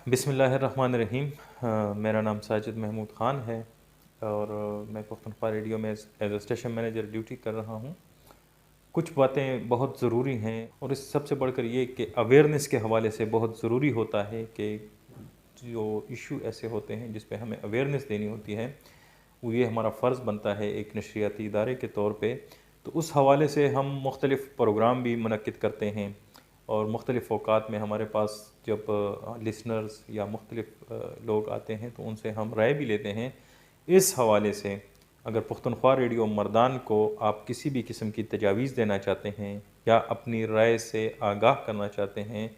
बिस्मिल्लाहिर्रहमानिर्रहीम। मेरा नाम साजिद महमूद ख़ान है और मैं पख्तूनख्वा रेडियो में एज स्टेशन मैनेजर ड्यूटी कर रहा हूँ। कुछ बातें बहुत ज़रूरी हैं और इस सबसे बढ़कर ये कि अवेयरनेस के हवाले से बहुत ज़रूरी होता है कि जो इशू ऐसे होते हैं जिस पे हमें अवेयरनेस देनी होती है, वो ये हमारा फ़र्ज़ बनता है एक नशरियाती इदारे के तौर पे। तो उस हवाले से हम मुख्तलिफ़ प्रोग्राम भी मुनक्किद करते हैं और मुख्तलिफ़ औक़ात में हमारे पास जब लिसनर्स या मुख्तलिफ़ लोग आते हैं तो उनसे हम राय भी लेते हैं। इस हवाले से अगर पख्तूनख्वा रेडियो मर्दान को आप किसी भी किस्म की तजावीज़ देना चाहते हैं या अपनी राय से आगाह करना चाहते हैं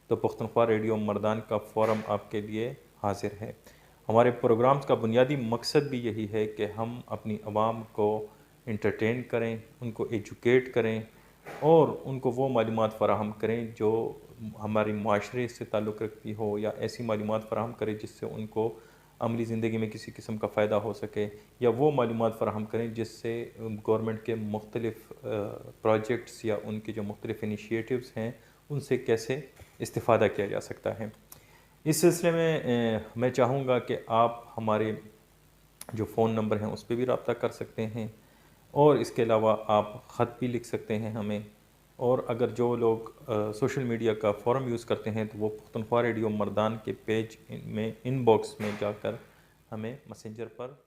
तो पख्तूनख्वा रेडियो मर्दान का फ़ोरम आपके लिए हाज़िर है। हमारे प्रोग्राम्स का बुनियादी मकसद भी यही है कि हम अपनी आवाम को इंटरटेन करें, उनको एजुकेट करें और उनको वो मालूमात फ़राहम करें जो हमारी माशरे से ताल्लुक़ रखती हो, या ऐसी मालूमात फ़राहम करें जिससे उनको अमली ज़िंदगी में किसी किस्म का फ़ायदा हो सके, या वो मालूमात फ़राहम करें जिससे गवर्नमेंट के मुख्तलिफ़ प्रोजेक्ट्स या उनके जो मुख्तलिफ़ इनिशिएटिव्स हैं उनसे कैसे इस्तिफ़ादा किया जा सकता है। इस सिलसिले में मैं चाहूँगा कि आप हमारे जो फ़ोन नंबर हैं उस पे भी रब्ता कर सकते हैं और इसके अलावा आप ख़त भी लिख सकते हैं हमें। और अगर जो लोग सोशल मीडिया का फ़ोरम यूज़ करते हैं तो वो पख्तूनख्वा रेडियो मर्दान के पेज में इनबॉक्स में जाकर हमें मैसेंजर पर